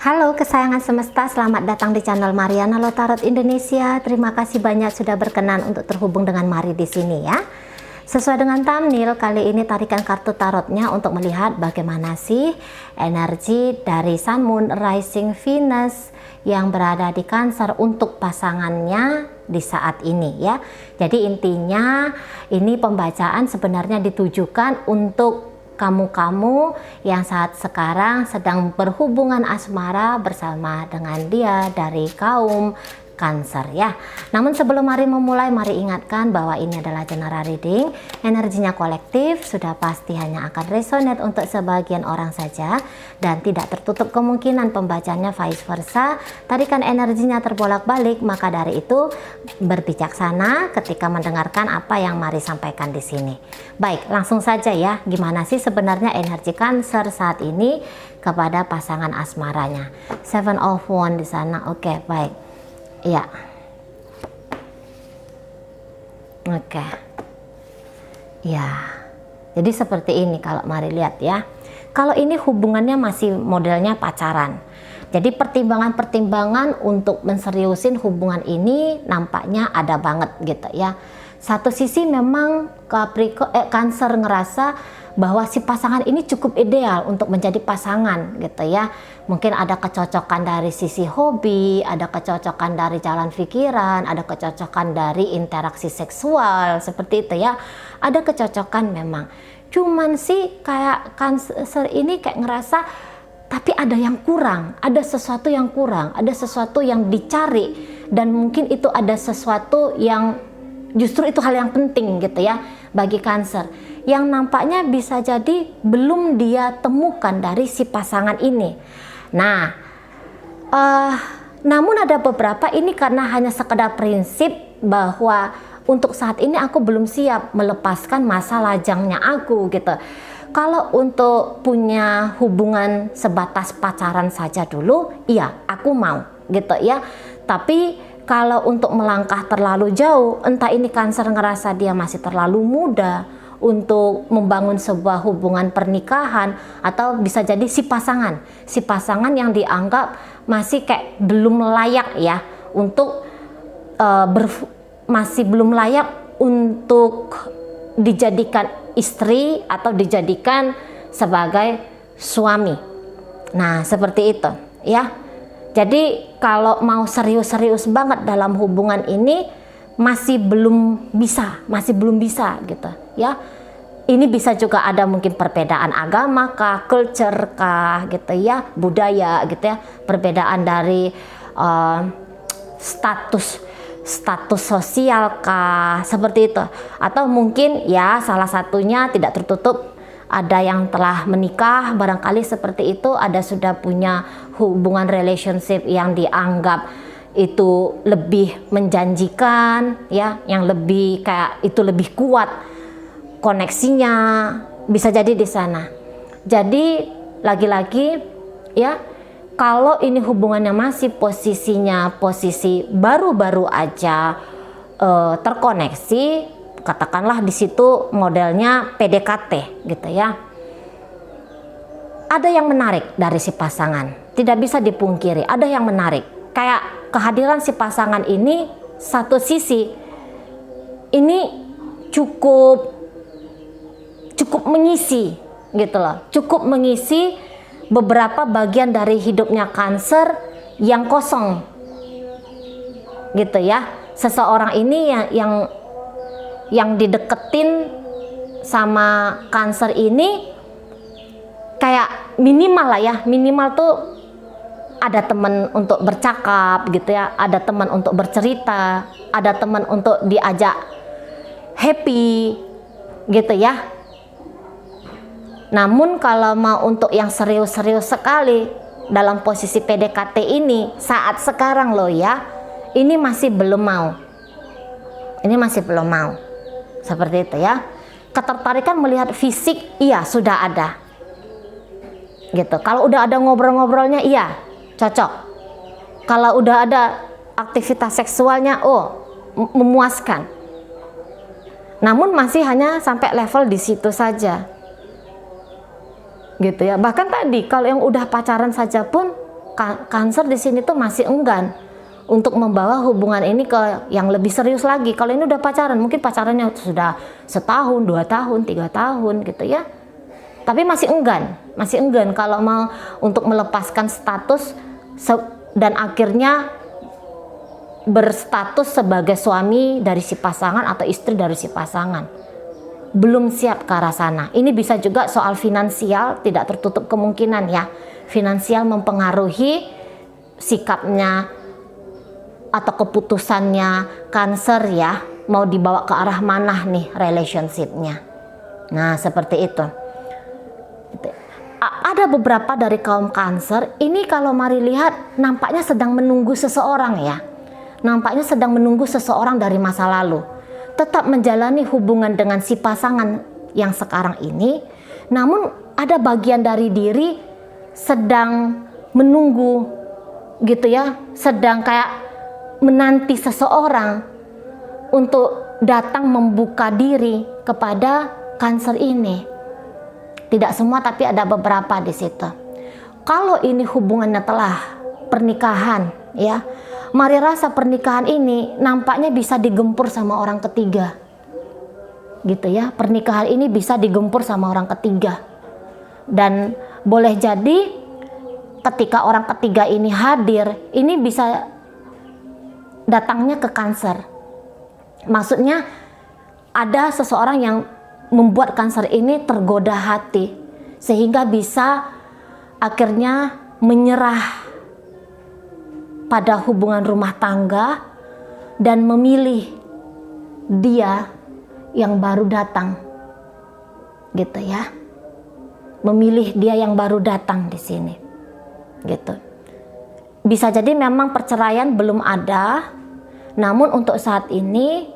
Halo kesayangan semesta, selamat datang di channel Mariana Loh Tarot Indonesia. Terima kasih banyak sudah berkenan untuk terhubung dengan Mari di sini ya. Sesuai dengan thumbnail, kali ini tarikan kartu tarotnya untuk melihat bagaimana sih energi dari Sun, Moon, Rising, Venus yang berada di Cancer untuk pasangannya di saat ini ya. Jadi intinya ini pembacaan sebenarnya ditujukan untuk kamu-kamu yang saat sekarang sedang berhubungan asmara bersama dengan dia dari kaum Cancer ya. Namun sebelum mari memulai, mari ingatkan bahwa ini adalah general reading, energinya kolektif, sudah pasti hanya akan resonate untuk sebagian orang saja dan tidak tertutup kemungkinan pembacanya vice versa. Tarikan energinya terbolak-balik, maka dari itu berbijaksana ketika mendengarkan apa yang mari sampaikan di sini. Baik, langsung saja ya. Gimana sih sebenarnya energi Cancer saat ini kepada pasangan asmaranya? Seven of Wands di sana. Oke, baik. Ya, oke, ya. Jadi seperti ini kalau mari lihat ya. Kalau ini hubungannya masih modelnya pacaran. Jadi pertimbangan-pertimbangan untuk menseriusin hubungan ini nampaknya ada banget gitu ya. Satu sisi memang Cancer ngerasa bahwa si pasangan ini cukup ideal untuk menjadi pasangan gitu ya. Mungkin ada kecocokan dari sisi hobi, ada kecocokan dari jalan pikiran, ada kecocokan dari interaksi seksual seperti itu ya. Ada kecocokan memang. Cuman sih kayak Cancer ini kayak ngerasa tapi ada yang kurang, ada sesuatu yang kurang, ada sesuatu yang dicari dan mungkin itu ada sesuatu yang justru itu hal yang penting gitu ya bagi Cancer yang nampaknya bisa jadi belum dia temukan dari si pasangan ini. Nah, namun ada beberapa ini karena hanya sekedar prinsip bahwa untuk saat ini aku belum siap melepaskan masa lajangnya aku gitu. Kalau untuk punya hubungan sebatas pacaran saja dulu, iya aku mau gitu ya. Tapi kalau untuk melangkah terlalu jauh, entah ini Cancer ngerasa dia masih terlalu muda untuk membangun sebuah hubungan pernikahan, atau bisa jadi si pasangan yang dianggap masih kayak belum layak ya untuk masih belum layak untuk dijadikan istri atau dijadikan sebagai suami. Nah seperti itu ya. Jadi kalau mau serius-serius banget dalam hubungan ini masih belum bisa gitu ya. Ini bisa juga ada mungkin perbedaan agama kah, culture kah gitu ya, budaya gitu ya, perbedaan dari status sosial kah, seperti itu. Atau mungkin ya salah satunya tidak tertutup ada yang telah menikah, barangkali seperti itu, ada sudah punya hubungan relationship yang dianggap itu lebih menjanjikan ya, yang lebih kayak itu lebih kuat koneksinya, bisa jadi di sana. Jadi lagi-lagi ya, kalau ini hubungannya masih posisi baru-baru aja terkoneksi, katakanlah di situ modelnya PDKT gitu ya. Ada yang menarik dari si pasangan, tidak bisa dipungkiri, ada yang menarik. Kayak kehadiran si pasangan ini satu sisi ini cukup mengisi gitu loh, cukup mengisi beberapa bagian dari hidupnya Cancer yang kosong gitu ya. Seseorang ini yang dideketin sama Cancer ini kayak minimal lah ya, minimal tuh ada teman untuk bercakap gitu ya, ada teman untuk bercerita, ada teman untuk diajak happy gitu ya. Namun kalau mau untuk yang serius-serius sekali dalam posisi PDKT ini saat sekarang loh ya, ini masih belum mau. Ini masih belum mau. Seperti itu ya. Ketertarikan melihat fisik iya sudah ada. Gitu. Kalau udah ada ngobrol-ngobrolnya iya, cocok. Kalau udah ada aktivitas seksualnya memuaskan. Namun masih hanya sampai level di situ saja. Gitu ya. Bahkan tadi kalau yang udah pacaran saja pun Cancer di sini tuh masih enggan untuk membawa hubungan ini ke yang lebih serius lagi. Kalau ini udah pacaran, mungkin pacarannya sudah setahun, 2 tahun, 3 tahun gitu ya. Tapi masih enggan kalau mau untuk melepaskan status dan akhirnya berstatus sebagai suami dari si pasangan atau istri dari si pasangan. Belum siap ke arah sana. Ini bisa juga soal finansial, tidak tertutup kemungkinan ya. Finansial mempengaruhi sikapnya atau keputusannya Cancer ya, mau dibawa ke arah mana nih relationship-nya. Nah, seperti itu. Ada beberapa dari kaum Cancer ini kalau mari lihat nampaknya sedang menunggu seseorang ya. Nampaknya sedang menunggu seseorang dari masa lalu. Tetap menjalani hubungan dengan si pasangan yang sekarang ini, namun ada bagian dari diri sedang menunggu gitu ya, sedang kayak menanti seseorang untuk datang membuka diri kepada Cancer ini. Tidak semua, tapi ada beberapa di situ. Kalau ini hubungannya telah pernikahan ya, mari rasa pernikahan ini nampaknya bisa digempur sama orang ketiga gitu ya. Pernikahan ini bisa digempur sama orang ketiga, dan boleh jadi ketika orang ketiga ini hadir, ini bisa datangnya ke Cancer. Maksudnya ada seseorang yang membuat Cancer ini tergoda hati sehingga bisa akhirnya menyerah pada hubungan rumah tangga dan memilih dia yang baru datang gitu ya. Memilih dia yang baru datang di sini gitu. Bisa jadi memang perceraian belum ada, namun untuk saat ini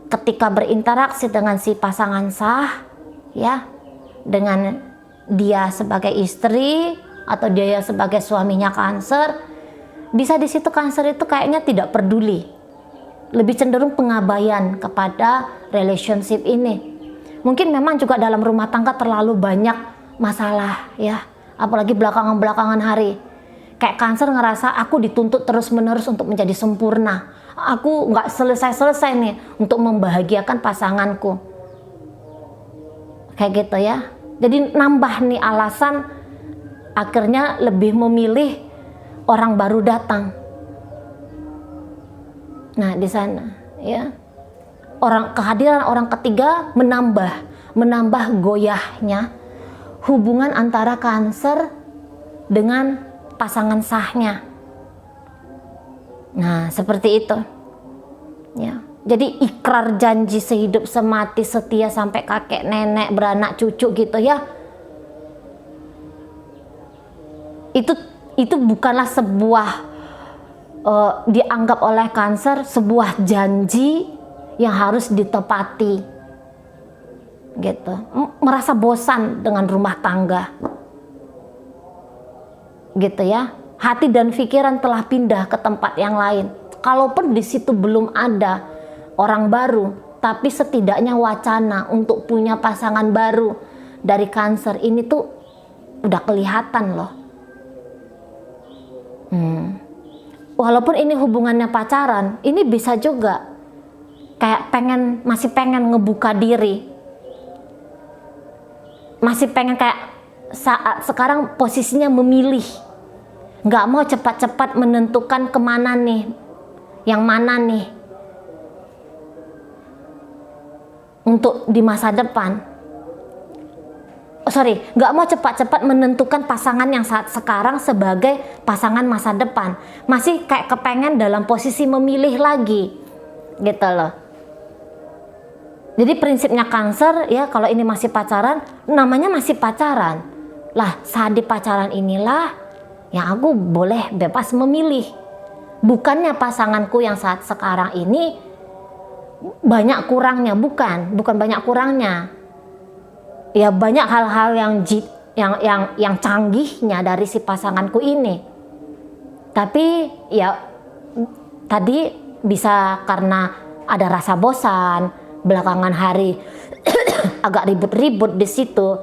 ketika berinteraksi dengan si pasangan sah ya, dengan dia sebagai istri atau dia sebagai suaminya Cancer, bisa di situ Cancer itu kayaknya tidak peduli, lebih cenderung pengabaian kepada relationship ini. Mungkin memang juga dalam rumah tangga terlalu banyak masalah ya, apalagi belakangan hari. Kayak Cancer ngerasa aku dituntut terus-menerus untuk menjadi sempurna. Aku nggak selesai-selesai nih untuk membahagiakan pasanganku. Kayak gitu ya. Jadi nambah nih alasan akhirnya lebih memilih orang baru datang. Nah, di sana ya. Kehadiran orang ketiga menambah goyahnya hubungan antara Cancer dengan pasangan sahnya. Nah, seperti itu ya. Jadi ikrar janji sehidup semati setia sampai kakek nenek beranak cucu gitu ya, itu bukanlah sebuah dianggap oleh Cancer sebuah janji yang harus ditepati gitu. Merasa bosan dengan rumah tangga gitu ya. Hati dan pikiran telah pindah ke tempat yang lain. Kalaupun di situ belum ada orang baru, tapi setidaknya wacana untuk punya pasangan baru dari Cancer ini tuh udah kelihatan loh. Walaupun ini hubungannya pacaran, ini bisa juga kayak masih pengen ngebuka diri, masih pengen kayak saat sekarang posisinya memilih, nggak mau cepat-cepat menentukan kemana nih, yang mana nih untuk di masa depan. Nggak mau cepat-cepat menentukan pasangan yang saat sekarang sebagai pasangan masa depan. Masih kayak kepengen dalam posisi memilih lagi gitu loh. Jadi prinsipnya Cancer ya, kalau ini masih pacaran, namanya masih pacaran lah. Saat di pacaran inilah yang aku boleh bebas memilih. Bukannya pasanganku yang saat sekarang ini banyak kurangnya, bukan banyak kurangnya. Ya banyak hal-hal yang canggihnya dari si pasanganku ini. Tapi ya tadi bisa karena ada rasa bosan, belakangan hari agak ribut-ribut di situ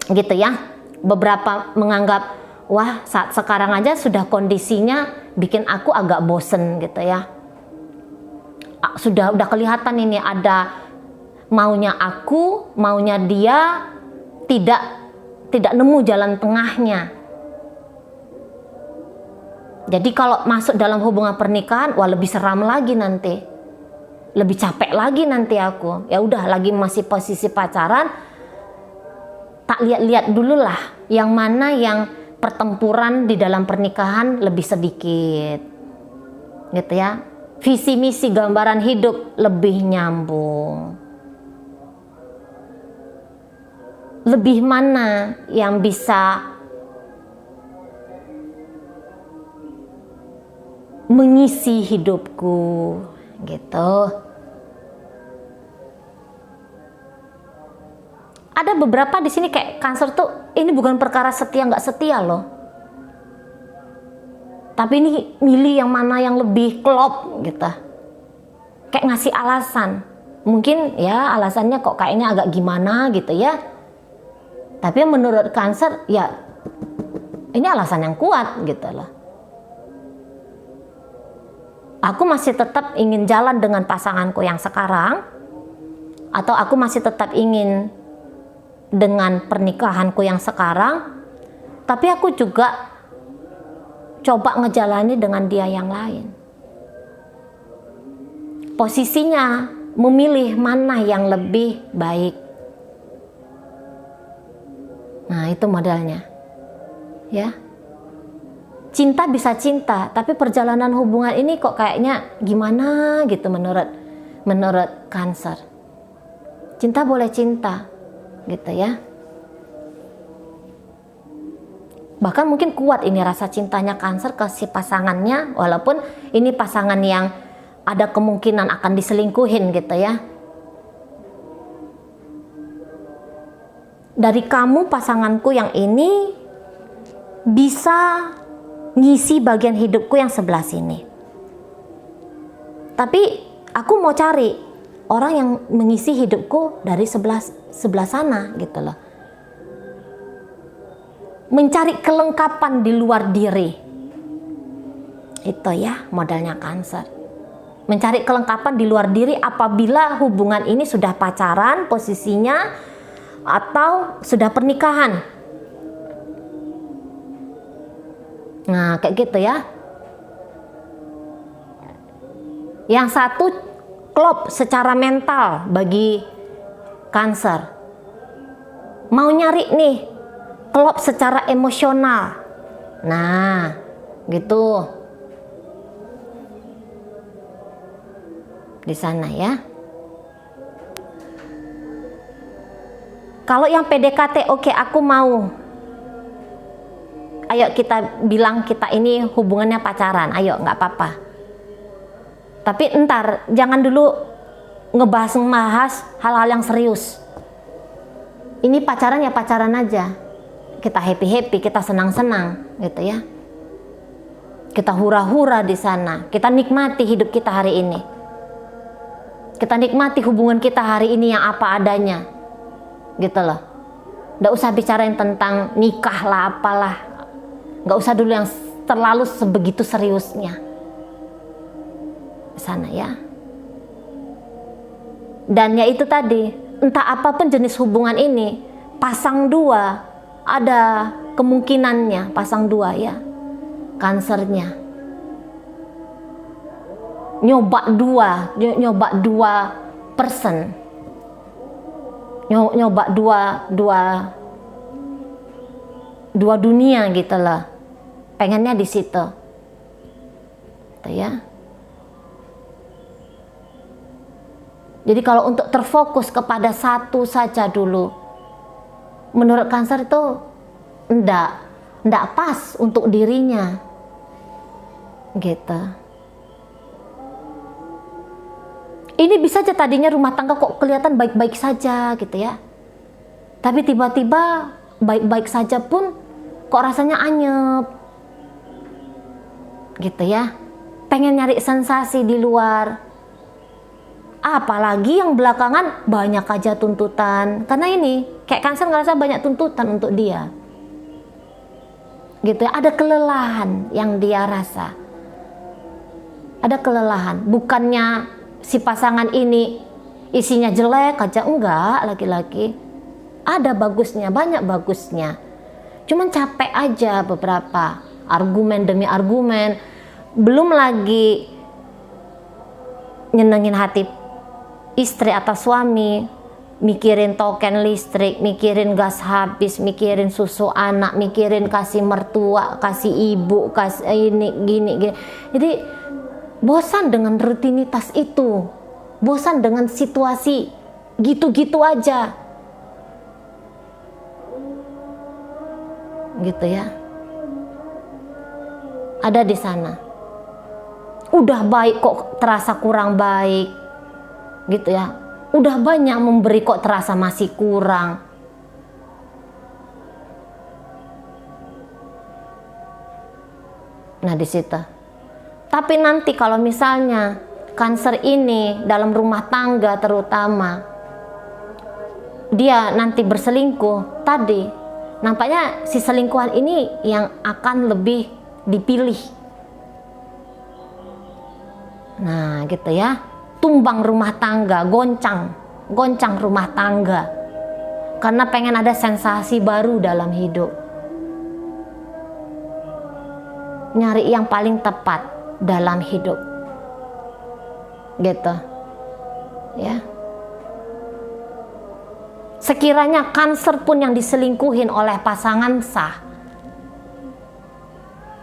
gitu ya. Beberapa menganggap wah saat sekarang aja sudah kondisinya bikin aku agak bosen gitu ya. Udah kelihatan ini ada maunya aku, maunya dia, tidak nemu jalan tengahnya. Jadi kalau masuk dalam hubungan pernikahan, wah lebih seram lagi nanti. Lebih capek lagi nanti aku. Ya udah, lagi masih posisi pacaran, tak lihat-lihat dulu lah yang mana yang pertempuran di dalam pernikahan lebih sedikit. Gitu ya. Visi misi gambaran hidup lebih nyambung. Lebih mana yang bisa mengisi hidupku gitu. Ada beberapa di sini kayak Cancer tuh, ini bukan perkara setia nggak setia loh, tapi ini milih yang mana yang lebih klop gitu, kayak ngasih alasan. Mungkin ya alasannya kok kayaknya agak gimana gitu ya, tapi menurut Cancer ya ini alasan yang kuat gitu loh. Aku masih tetap ingin jalan dengan pasanganku yang sekarang, atau aku masih tetap ingin dengan pernikahanku yang sekarang, tapi aku juga coba ngejalani dengan dia yang lain. Posisinya memilih mana yang lebih baik. Nah, itu modalnya. Ya. Cinta bisa cinta, tapi perjalanan hubungan ini kok kayaknya gimana gitu menurut Cancer. Cinta boleh cinta, gitu ya. Bahkan mungkin kuat ini rasa cintanya Cancer ke si pasangannya, walaupun ini pasangan yang ada kemungkinan akan diselingkuhin gitu ya. Dari kamu pasanganku yang ini bisa ngisi bagian hidupku yang sebelah sini. Tapi aku mau cari orang yang mengisi hidupku dari sebelah sana gitu loh. Mencari kelengkapan di luar diri. Itu ya modalnya Cancer. Mencari kelengkapan di luar diri apabila hubungan ini sudah pacaran posisinya atau sudah pernikahan. Nah, kayak gitu ya. Yang satu klop secara mental bagi Cancer. Mau nyari nih klop secara emosional. Nah, gitu. Di sana ya. Kalau yang PDKT, oke, aku mau. Ayo kita bilang kita ini hubungannya pacaran, ayo nggak apa-apa. Tapi entar jangan dulu ngebahas hal-hal yang serius. Ini pacaran ya pacaran aja. Kita happy-happy, kita senang-senang gitu ya. Kita hura-hura di sana. Kita nikmati hidup kita hari ini. Kita nikmati hubungan kita hari ini yang apa adanya. Gitu loh. Nggak usah bicarain tentang nikah lah apalah. Nggak usah dulu yang terlalu sebegitu seriusnya. Sana ya. Dan ya itu tadi, entah apapun jenis hubungan ini, pasang dua ada kemungkinannya, pasang dua ya, Cancernya. Nyoba dua person. Nyoba dua dunia gitu loh. Pengennya di situ. Gitu ya. Jadi kalau untuk terfokus kepada satu saja dulu, menurut Cancer itu enggak pas untuk dirinya. Gitu. Ini bisa aja tadinya rumah tangga kok kelihatan baik-baik saja gitu ya. Tapi tiba-tiba baik-baik saja pun kok rasanya anyep. Gitu ya. Pengen nyari sensasi di luar. Apalagi yang belakangan banyak aja tuntutan. Karena ini kayak Cancer ngerasa banyak tuntutan untuk dia. gitu ya. Ada kelelahan yang dia rasa, ada kelelahan. Bukannya si pasangan ini isinya jelek aja, enggak, laki-laki ada bagusnya, banyak bagusnya, cuman capek aja beberapa argumen demi argumen. Belum lagi nyenengin hati istri atau suami, mikirin token listrik, mikirin gas habis, mikirin susu anak, mikirin kasih mertua, kasih ibu, kasih ini gini. Jadi bosan dengan rutinitas itu, bosan dengan situasi gitu-gitu aja, gitu ya. Ada di sana, udah baik kok terasa kurang baik, gitu ya. Udah banyak memberi kok terasa masih kurang. Nah di situ. Tapi nanti kalau misalnya Cancer ini dalam rumah tangga terutama, dia nanti berselingkuh tadi, nampaknya si selingkuhan ini yang akan lebih dipilih. Nah gitu ya, tumbang rumah tangga, goncang rumah tangga, karena pengen ada sensasi baru dalam hidup, nyari yang paling tepat dalam hidup, gitu ya. Sekiranya Cancer pun yang diselingkuhin oleh pasangan sah,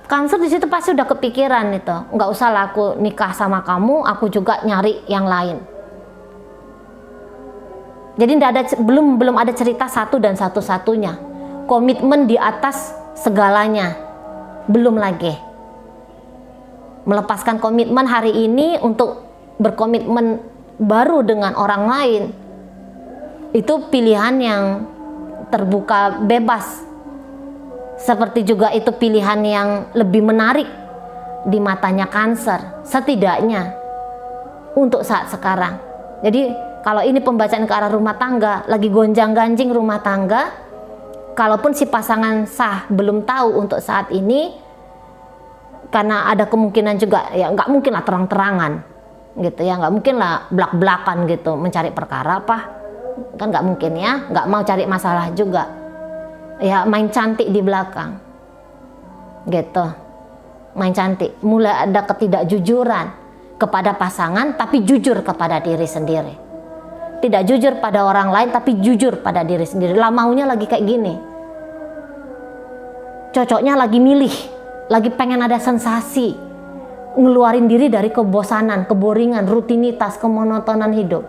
Cancer di situ pasti udah kepikiran itu, nggak usah lah aku nikah sama kamu, aku juga nyari yang lain. Jadi belum ada cerita satu dan satu-satunya, komitmen di atas segalanya, belum lagi. Melepaskan komitmen hari ini untuk berkomitmen baru dengan orang lain, itu pilihan yang terbuka bebas. Seperti juga itu pilihan yang lebih menarik di matanya Cancer, setidaknya untuk saat sekarang. Jadi kalau ini pembacaan ke arah rumah tangga, lagi gonjang-ganjing rumah tangga, kalaupun si pasangan sah belum tahu untuk saat ini, karena ada kemungkinan juga ya nggak mungkin lah terang-terangan gitu ya, nggak mungkin lah belak-belakan gitu mencari perkara apa, kan nggak mungkin ya, nggak mau cari masalah juga ya, main cantik di belakang gitu, main cantik. Mulai ada ketidakjujuran kepada pasangan tapi jujur kepada diri sendiri, tidak jujur pada orang lain tapi jujur pada diri sendiri. Lah maunya lagi kayak gini, cocoknya lagi milih, lagi pengen ada sensasi, ngeluarin diri dari kebosanan, keboringan, rutinitas, kemonotonan hidup.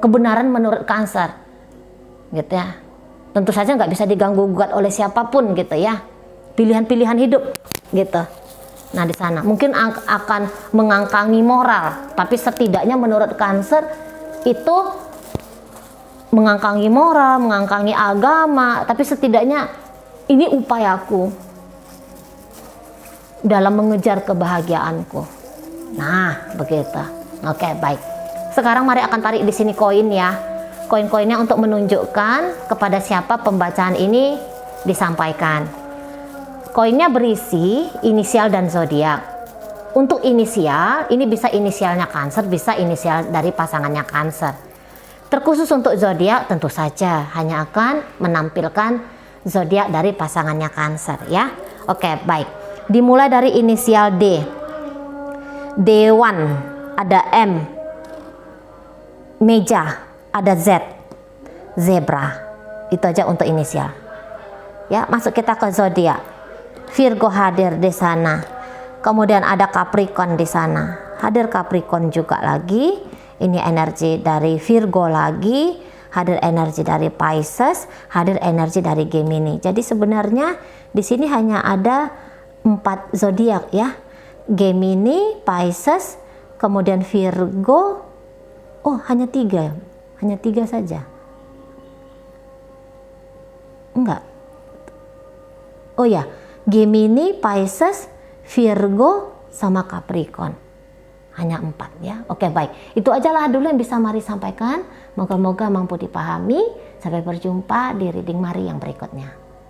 Kebenaran menurut Cancer, gitu ya. Tentu saja nggak bisa diganggu gugat oleh siapapun, gitu ya. Pilihan-pilihan hidup, gitu. Nah di sana mungkin akan mengangkangi moral, tapi setidaknya menurut Cancer itu mengangkangi moral, mengangkangi agama, tapi setidaknya ini upayaku dalam mengejar kebahagiaanku. Nah, begitu. Oke, baik. Sekarang mari akan tarik di sini koin ya. Koin-koinnya untuk menunjukkan kepada siapa pembacaan ini disampaikan. Koinnya berisi inisial dan zodiak. Untuk inisial, ini bisa inisialnya Cancer, bisa inisial dari pasangannya Cancer. Terkhusus untuk zodiak tentu saja hanya akan menampilkan zodiak dari pasangannya Cancer ya. Oke, baik. Dimulai dari inisial D. D1 ada M, meja ada Z, zebra. Itu aja untuk inisial. Ya, masuk kita ke zodiak. Virgo hadir di sana. Kemudian ada Capricorn di sana. Hadir Capricorn juga lagi. Ini energi dari Virgo lagi. Hadir energi dari Pisces, hadir energi dari Gemini. Jadi sebenarnya di sini hanya ada 4 zodiak ya, Gemini, Pisces, kemudian Virgo. Oh hanya 3 saja, enggak, oh ya, Gemini, Pisces, Virgo sama Capricorn, hanya 4 ya. Oke, baik, itu aja lah dulu yang bisa Mari sampaikan. Moga-moga mampu dipahami. Sampai berjumpa di reading Mari yang berikutnya.